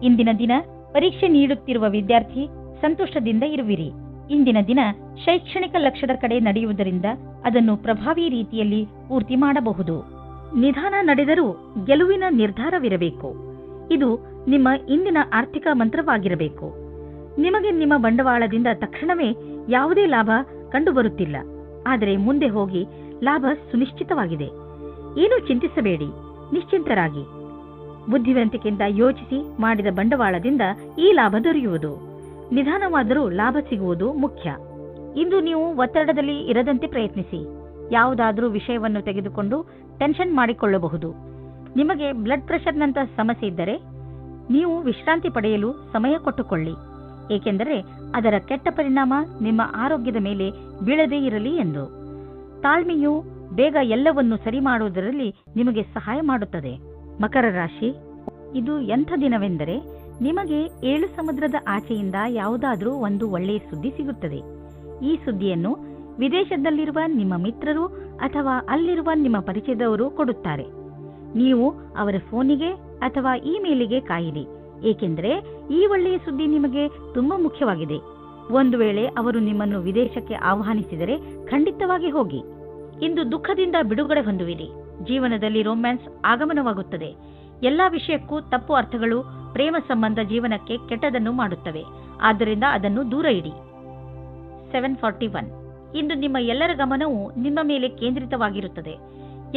ಇಂದಿನ ದಿನ ಪರೀಕ್ಷೆ ನೀಡುತ್ತಿರುವ ವಿದ್ಯಾರ್ಥಿ ಸಂತೋಷದಿಂದ ಇರುವಿರಿ. ಇಂದಿನ ದಿನ ಶೈಕ್ಷಣಿಕ ಲಕ್ಷ್ಯದ ಕಡೆ ನಡೆಯುವುದರಿಂದ ಅದನ್ನು ಪ್ರಭಾವಿ ರೀತಿಯಲ್ಲಿ ಪೂರ್ತಿ ಮಾಡಬಹುದು. ನಿಧಾನ ನಡೆದರೂ ಗೆಲುವಿನ ನಿರ್ಧಾರವಿರಬೇಕು. ಇದು ನಿಮ್ಮ ಇಂದಿನ ಆರ್ಥಿಕ ಮಂತ್ರವಾಗಿರಬೇಕು. ನಿಮಗೆ ನಿಮ್ಮ ಬಂಡವಾಳದಿಂದ ತಕ್ಷಣವೇ ಯಾವುದೇ ಲಾಭ ಕಂಡುಬರುತ್ತಿಲ್ಲ, ಆದರೆ ಮುಂದೆ ಹೋಗಿ ಲಾಭ ಸುನಿಶ್ಚಿತವಾಗಿದೆ. ಏನೂ ಚಿಂತಿಸಬೇಡಿ, ನಿಶ್ಚಿಂತರಾಗಿ. ಬುದ್ಧಿವಂತಿಕೆಯಿಂದ ಯೋಚಿಸಿ ಮಾಡಿದ ಬಂಡವಾಳದಿಂದ ಈ ಲಾಭ ದೊರೆಯುವುದು. ನಿಧಾನವಾದರೂ ಲಾಭ ಸಿಗುವುದು ಮುಖ್ಯ. ಇಂದು ನೀವು ಒತ್ತಡದಲ್ಲಿ ಇರದಂತೆ ಪ್ರಯತ್ನಿಸಿ. ಯಾವುದಾದರೂ ವಿಷಯವನ್ನು ತೆಗೆದುಕೊಂಡು ಟೆನ್ಷನ್ ಮಾಡಿಕೊಳ್ಳಬಹುದು. ನಿಮಗೆ ಬ್ಲಡ್ ಪ್ರೆಷರ್ನಂತಹ ಸಮಸ್ಯೆ ಇದ್ದರೆ ನೀವು ವಿಶ್ರಾಂತಿ ಪಡೆಯಲು ಸಮಯ ಕೊಟ್ಟುಕೊಳ್ಳಿ, ಏಕೆಂದರೆ ಅದರ ಕೆಟ್ಟ ಪರಿಣಾಮ ನಿಮ್ಮ ಆರೋಗ್ಯದ ಮೇಲೆ ಬೀಳದೇ ಇರಲಿ ಎಂದು. ತಾಳ್ಮೆಯು ಬೇಗ ಎಲ್ಲವನ್ನು ಸರಿ ಮಾಡುವುದರಲ್ಲಿ ನಿಮಗೆ ಸಹಾಯ ಮಾಡುತ್ತದೆ. ಮಕರ ರಾಶಿ, ಇದು ಎಂಥ ದಿನವೆಂದರೆ ನಿಮಗೆ 7 ಸಮುದ್ರದ ಆಚೆಯಿಂದ ಯಾವುದಾದ್ರೂ ಒಂದು ಒಳ್ಳೆಯ ಸುದ್ದಿ ಸಿಗುತ್ತದೆ. ಈ ಸುದ್ದಿಯನ್ನು ವಿದೇಶದಲ್ಲಿರುವ ನಿಮ್ಮ ಮಿತ್ರರು ಅಥವಾ ಅಲ್ಲಿರುವ ನಿಮ್ಮ ಪರಿಚಯದವರು ಕೊಡುತ್ತಾರೆ. ನೀವು ಅವರ ಫೋನಿಗೆ ಅಥವಾ ಇಮೇಲಿಗೆ ಕಾಯಿರಿ, ಏಕೆಂದರೆ ಈ ಒಳ್ಳೆಯ ಸುದ್ದಿ ನಿಮಗೆ ತುಂಬಾ ಮುಖ್ಯವಾಗಿದೆ. ಒಂದು ವೇಳೆ ಅವರು ನಿಮ್ಮನ್ನು ವಿದೇಶಕ್ಕೆ ಆಹ್ವಾನಿಸಿದರೆ ಖಂಡಿತವಾಗಿ ಹೋಗಿ. ಇಂದು ದುಃಖದಿಂದ ಬಿಡುಗಡೆ ಹೊಂದುವಿರಿ. ಜೀವನದಲ್ಲಿ ರೊಮ್ಯಾನ್ಸ್ ಆಗಮನವಾಗುತ್ತದೆ. ಎಲ್ಲಾ ವಿಷಯಕ್ಕೂ ತಪ್ಪು ಅರ್ಥಗಳು ಪ್ರೇಮ ಸಂಬಂಧ ಜೀವನಕ್ಕೆ ಕೆಟ್ಟದನ್ನು ಮಾಡುತ್ತವೆ. ಆದ್ದರಿಂದ ಅದನ್ನು ದೂರ ಇಡಿ. 741 ಇಂದು ನಿಮ್ಮ ಎಲ್ಲರ ಗಮನವು ನಿಮ್ಮ ಮೇಲೆ ಕೇಂದ್ರಿತವಾಗಿರುತ್ತದೆ.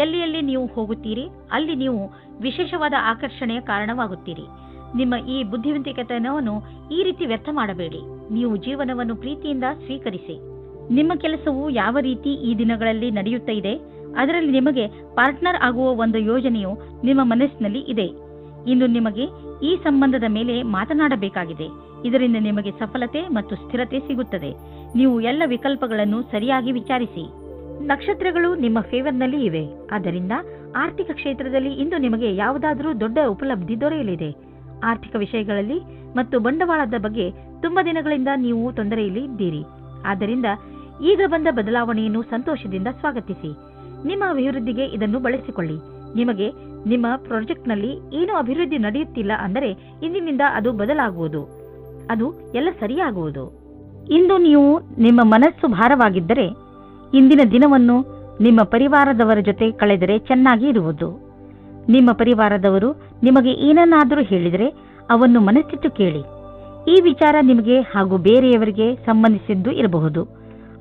ಎಲ್ಲಿ ನೀವು ಹೋಗುತ್ತೀರಿ ಅಲ್ಲಿ ನೀವು ವಿಶೇಷವಾದ ಆಕರ್ಷಣೆಯ ಕಾರಣವಾಗುತ್ತೀರಿ. ನಿಮ್ಮ ಈ ಬುದ್ಧಿವಂತಿಕೆತನವನ್ನು ಈ ರೀತಿ ವ್ಯರ್ಥ ಮಾಡಬೇಡಿ. ನೀವು ಜೀವನವನ್ನು ಪ್ರೀತಿಯಿಂದ ಸ್ವೀಕರಿಸಿ. ನಿಮ್ಮ ಕೆಲಸವು ಯಾವ ರೀತಿ ಈ ದಿನಗಳಲ್ಲಿ ನಡೆಯುತ್ತಾ ಇದೆ, ಅದರಲ್ಲಿ ನಿಮಗೆ ಪಾರ್ಟ್ನರ್ ಆಗುವ ಒಂದು ಯೋಜನೆಯು ನಿಮ್ಮ ಮನಸ್ಸಿನಲ್ಲಿ ಇದೆ. ಇಂದು ನಿಮಗೆ ಈ ಸಂಬಂಧದ ಮೇಲೆ ಮಾತನಾಡಬೇಕಾಗಿದೆ. ಇದರಿಂದ ನಿಮಗೆ ಸಫಲತೆ ಮತ್ತು ಸ್ಥಿರತೆ ಸಿಗುತ್ತದೆ. ನೀವು ಎಲ್ಲ ವಿಕಲ್ಪಗಳನ್ನು ಸರಿಯಾಗಿ ವಿಚಾರಿಸಿ. ನಕ್ಷತ್ರಗಳು ನಿಮ್ಮ ಫೇವರ್ನಲ್ಲಿ ಇವೆ. ಆದ್ದರಿಂದ ಆರ್ಥಿಕ ಕ್ಷೇತ್ರದಲ್ಲಿ ಇಂದು ನಿಮಗೆ ಯಾವುದಾದರೂ ದೊಡ್ಡ ಉಪಲಬ್ಧಿ ದೊರೆಯಲಿದೆ. ಆರ್ಥಿಕ ವಿಷಯಗಳಲ್ಲಿ ಮತ್ತು ಬಂಡವಾಳದ ಬಗ್ಗೆ ತುಂಬಾ ದಿನಗಳಿಂದ ನೀವು ತೊಂದರೆಯಲ್ಲಿ ಇದ್ದೀರಿ. ಆದ್ದರಿಂದ ಈಗ ಬಂದ ಬದಲಾವಣೆಯನ್ನು ಸಂತೋಷದಿಂದ ಸ್ವಾಗತಿಸಿ. ನಿಮ್ಮ ಅಭಿವೃದ್ಧಿಗೆ ಇದನ್ನು ಬಳಸಿಕೊಳ್ಳಿ. ನಿಮಗೆ ನಿಮ್ಮ ಪ್ರಾಜೆಕ್ಟ್ನಲ್ಲಿ ಏನೋ ಅಭಿವೃದ್ಧಿ ನಡೆಯುತ್ತಿಲ್ಲ ಅಂದರೆ ಇಂದಿನಿಂದ ಅದು ಬದಲಾಗುವುದು. ಅದು ಎಲ್ಲ ಸರಿಯಾಗುವುದು. ಇಂದು ನೀವು ನಿಮ್ಮ ಮನಸ್ಸು ಭಾರವಾಗಿದ್ದರೆ ಇಂದಿನ ದಿನವನ್ನು ನಿಮ್ಮ ಪರಿವಾರದವರ ಜೊತೆ ಕಳೆದರೆ ಚೆನ್ನಾಗಿ ಇರುವುದು. ನಿಮ್ಮ ಪರಿವಾರದವರು ನಿಮಗೆ ಏನನ್ನಾದರೂ ಹೇಳಿದರೆ ಅವನ್ನು ಮನಸ್ಸಿಟ್ಟು ಕೇಳಿ. ಈ ವಿಚಾರ ನಿಮಗೆ ಹಾಗೂ ಬೇರೆಯವರಿಗೆ ಸಂಬಂಧಿಸಿದ್ದು ಇರಬಹುದು,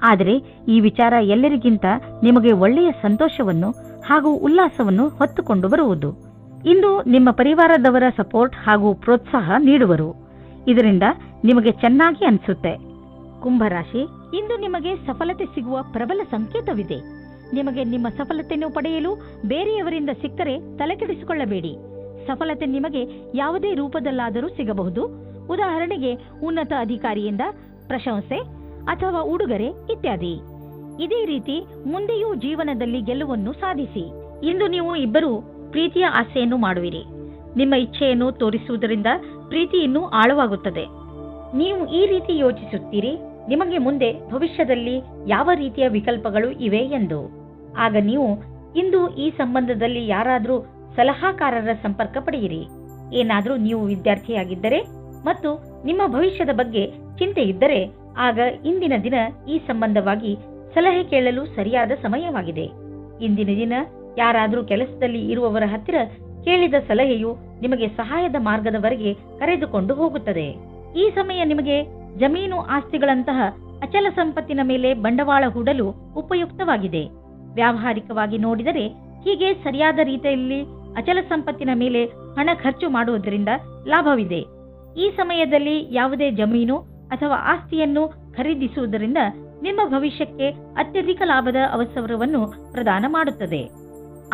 ಆದರೆ ಈ ವಿಚಾರ ಎಲ್ಲರಿಗಿಂತ ನಿಮಗೆ ಒಳ್ಳೆಯ ಸಂತೋಷವನ್ನು ಹಾಗೂ ಉಲ್ಲಾಸವನ್ನು ಹೊತ್ತುಕೊಂಡು ಬರುವುದು. ಇಂದು ನಿಮ್ಮ ಪರಿವಾರದವರ ಸಪೋರ್ಟ್ ಹಾಗೂ ಪ್ರೋತ್ಸಾಹ ನೀಡುವರು. ಇದರಿಂದ ನಿಮಗೆ ಚೆನ್ನಾಗಿ ಅನಿಸುತ್ತೆ. ಕುಂಭರಾಶಿ, ಇಂದು ನಿಮಗೆ ಸಫಲತೆ ಸಿಗುವ ಪ್ರಬಲ ಸಂಕೇತವಿದೆ. ನಿಮಗೆ ನಿಮ್ಮ ಸಫಲತೆಯನ್ನು ಪಡೆಯಲು ಬೇರೆಯವರಿಂದ ಸಿಕ್ಕರೆ ತಲೆಕೆಡಿಸಿಕೊಳ್ಳಬೇಡಿ. ಸಫಲತೆ ನಿಮಗೆ ಯಾವುದೇ ರೂಪದಲ್ಲಾದರೂ ಸಿಗಬಹುದು. ಉದಾಹರಣೆಗೆ ಉನ್ನತ ಅಧಿಕಾರಿಯಿಂದ ಪ್ರಶಂಸೆ ಅಥವಾ ಉಡುಗೊರೆ ಇತ್ಯಾದಿ. ಇದೇ ರೀತಿ ಮುಂದೆಯೂ ಜೀವನದಲ್ಲಿ ಗೆಲುವನ್ನು ಸಾಧಿಸಿ. ಇಂದು ನೀವು ಇಬ್ಬರು ಪ್ರೀತಿಯ ಆಸೆಯನ್ನು ಮಾಡುವಿರಿ. ನಿಮ್ಮ ಇಚ್ಛೆಯನ್ನು ತೋರಿಸುವುದರಿಂದ ಪ್ರೀತಿ ಇನ್ನೂ ಆಳವಾಗುತ್ತದೆ. ನೀವು ಈ ರೀತಿ ಯೋಚಿಸುತ್ತೀರಿ, ನಿಮಗೆ ಮುಂದೆ ಭವಿಷ್ಯದಲ್ಲಿ ಯಾವ ರೀತಿಯ ವಿಕಲ್ಪಗಳು ಇವೆ ಎಂದು. ಆಗ ನೀವು ಇಂದು ಈ ಸಂಬಂಧದಲ್ಲಿ ಯಾರಾದರೂ ಸಲಹಾಕಾರರ ಸಂಪರ್ಕ ಪಡೆಯಿರಿ. ಏನಾದರೂ ನೀವು ವಿದ್ಯಾರ್ಥಿಯಾಗಿದ್ದರೆ ಮತ್ತು ನಿಮ್ಮ ಭವಿಷ್ಯದ ಬಗ್ಗೆ ಚಿಂತೆ ಇದ್ದರೆ ಆಗ ಇಂದಿನ ದಿನ ಈ ಸಂಬಂಧವಾಗಿ ಸಲಹೆ ಕೇಳಲು ಸರಿಯಾದ ಸಮಯವಾಗಿದೆ. ಇಂದಿನ ದಿನ ಯಾರಾದರೂ ಕೆಲಸದಲ್ಲಿ ಇರುವವರ ಹತ್ತಿರ ಕೇಳಿದ ಸಲಹೆಯು ನಿಮಗೆ ಸಹಾಯದ ಮಾರ್ಗದವರೆಗೆ ಕರೆದುಕೊಂಡು ಹೋಗುತ್ತದೆ. ಈ ಸಮಯ ನಿಮಗೆ ಜಮೀನು ಆಸ್ತಿಗಳಂತಹ ಅಚಲ ಸಂಪತ್ತಿನ ಮೇಲೆ ಬಂಡವಾಳ ಹೂಡಲು ಉಪಯುಕ್ತವಾಗಿದೆ. ವ್ಯಾವಹಾರಿಕವಾಗಿ ನೋಡಿದರೆ ಹೀಗೆ ಸರಿಯಾದ ರೀತಿಯಲ್ಲಿ ಅಚಲ ಸಂಪತ್ತಿನ ಮೇಲೆ ಹಣ ಖರ್ಚು ಮಾಡುವುದರಿಂದ ಲಾಭವಿದೆ. ಈ ಸಮಯದಲ್ಲಿ ಯಾವುದೇ ಜಮೀನು ಅಥವಾ ಆಸ್ತಿಯನ್ನು ಖರೀದಿಸುವುದರಿಂದ ನಿಮ್ಮ ಭವಿಷ್ಯಕ್ಕೆ ಅತ್ಯಧಿಕ ಲಾಭದ ಅವಸರವನ್ನು ಪ್ರದಾನ ಮಾಡುತ್ತದೆ.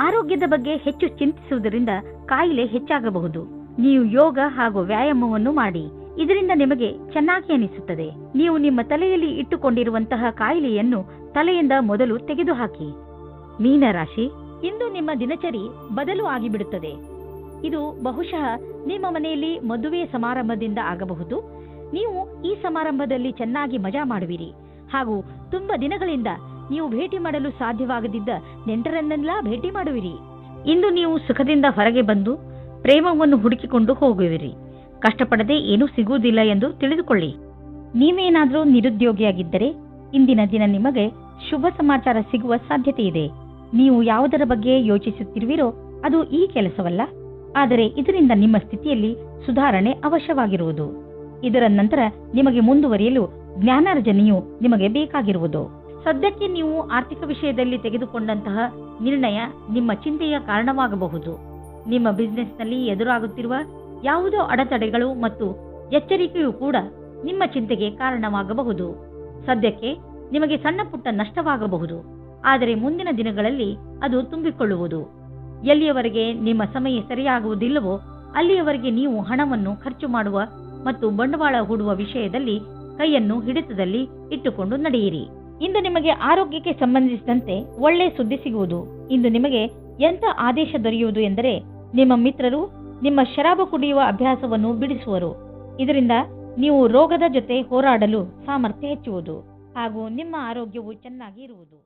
ಆರೋಗ್ಯದ ಬಗ್ಗೆ ಹೆಚ್ಚು ಚಿಂತಿಸುವುದರಿಂದ ಕಾಯಿಲೆ ಹೆಚ್ಚಾಗಬಹುದು. ನೀವು ಯೋಗ ಹಾಗೂ ವ್ಯಾಯಾಮವನ್ನು ಮಾಡಿ. ಇದರಿಂದ ನಿಮಗೆ ಚೆನ್ನಾಗಿ ಅನಿಸುತ್ತದೆ. ನೀವು ನಿಮ್ಮ ತಲೆಯಲ್ಲಿ ಇಟ್ಟುಕೊಂಡಿರುವಂತಹ ಕಾಯಿಲೆಯನ್ನು ತಲೆಯಿಂದ ಮೊದಲು ತೆಗೆದುಹಾಕಿ. ಮೀನರಾಶಿ, ಇಂದು ನಿಮ್ಮ ದಿನಚರಿ ಬದಲು ಆಗಿಬಿಡುತ್ತದೆ. ಇದು ಬಹುಶಃ ನಿಮ್ಮ ಮನೆಯಲ್ಲಿ ಮದುವೆ ಸಮಾರಂಭದಿಂದ ಆಗಬಹುದು. ನೀವು ಈ ಸಮಾರಂಭದಲ್ಲಿ ಚೆನ್ನಾಗಿ ಮಜಾ ಮಾಡುವಿರಿ ಹಾಗೂ ತುಂಬಾ ದಿನಗಳಿಂದ ನೀವು ಭೇಟಿ ಮಾಡಲು ಸಾಧ್ಯವಾಗದಿದ್ದ ನೆಂಟರನ್ನೆಲ್ಲ ಭೇಟಿ ಮಾಡುವಿರಿ. ಇಂದು ನೀವು ಸುಖದಿಂದ ಹೊರಗೆ ಬಂದು ಪ್ರೇಮವನ್ನು ಹುಡುಕಿಕೊಂಡು ಹೋಗುವಿರಿ. ಕಷ್ಟಪಡದೆ ಏನೂ ಸಿಗುವುದಿಲ್ಲ ಎಂದು ತಿಳಿದುಕೊಳ್ಳಿ. ನೀವೇನಾದರೂ ನಿರುದ್ಯೋಗಿಯಾಗಿದ್ದರೆ ಇಂದಿನ ದಿನ ನಿಮಗೆ ಶುಭ ಸಮಾಚಾರ ಸಿಗುವ ಸಾಧ್ಯತೆ ಇದೆ. ನೀವು ಯಾವುದರ ಬಗ್ಗೆ ಯೋಚಿಸುತ್ತಿರುವಿರೋ ಅದು ಈ ಕೆಲಸವಲ್ಲ, ಆದರೆ ಇದರಿಂದ ನಿಮ್ಮ ಸ್ಥಿತಿಯಲ್ಲಿ ಸುಧಾರಣೆ ಅವಶ್ಯವಾಗಿರುವುದು. ಇದರ ನಂತರ ನಿಮಗೆ ಮುಂದುವರಿಯಲು ಜ್ಞಾನಾರ್ಜನೆಯು ನಿಮಗೆ ಬೇಕಾಗಿರುವುದು. ಸದ್ಯಕ್ಕೆ ನೀವು ಆರ್ಥಿಕ ವಿಷಯದಲ್ಲಿ ತೆಗೆದುಕೊಂಡಂತಹ ನಿರ್ಣಯ ನಿಮ್ಮ ಚಿಂತೆಯ ಕಾರಣವಾಗಬಹುದು. ನಿಮ್ಮ ಬಿಸ್ನೆಸ್ನಲ್ಲಿ ಎದುರಾಗುತ್ತಿರುವ ಯಾವುದೋ ಅಡೆತಡೆಗಳು ಮತ್ತು ಎಚ್ಚರಿಕೆಯೂ ಕೂಡ ನಿಮ್ಮ ಚಿಂತೆಗೆ ಕಾರಣವಾಗಬಹುದು. ಸದ್ಯಕ್ಕೆ ನಿಮಗೆ ಸಣ್ಣ ಪುಟ್ಟ ನಷ್ಟವಾಗಬಹುದು, ಆದರೆ ಮುಂದಿನ ದಿನಗಳಲ್ಲಿ ಅದು ತುಂಬಿಕೊಳ್ಳುವುದು. ಎಲ್ಲಿಯವರೆಗೆ ನಿಮ್ಮ ಸಮಯ ಸರಿಯಾಗುವುದಿಲ್ಲವೋ ಅಲ್ಲಿಯವರೆಗೆ ನೀವು ಹಣವನ್ನು ಖರ್ಚು ಮಾಡುವ ಮತ್ತು ಬಂಡವಾಳ ಹೂಡುವ ವಿಷಯದಲ್ಲಿ ಕೈಯನ್ನು ಹಿಡಿತದಲ್ಲಿ ಇಟ್ಟುಕೊಂಡು ನಡೆಯಿರಿ. ಇಂದು ನಿಮಗೆ ಆರೋಗ್ಯಕ್ಕೆ ಸಂಬಂಧಿಸಿದಂತೆ ಒಳ್ಳೆ ಸುದ್ದಿ ಸಿಗುವುದು. ಇಂದು ನಿಮಗೆ ಎಂಥ ಆದೇಶ ದೊರೆಯುವುದು ಎಂದರೆ, ನಿಮ್ಮ ಮಿತ್ರರು ನಿಮ್ಮ ಶರಾಬು ಕುಡಿಯುವ ಅಭ್ಯಾಸವನ್ನು ಬಿಡಿಸುವರು. ಇದರಿಂದ ನೀವು ರೋಗದ ಜೊತೆ ಹೋರಾಡಲು ಸಾಮರ್ಥ್ಯ ಹೆಚ್ಚುವುದು ಹಾಗೂ ನಿಮ್ಮ ಆರೋಗ್ಯವು ಚೆನ್ನಾಗಿ ಇರುವುದು.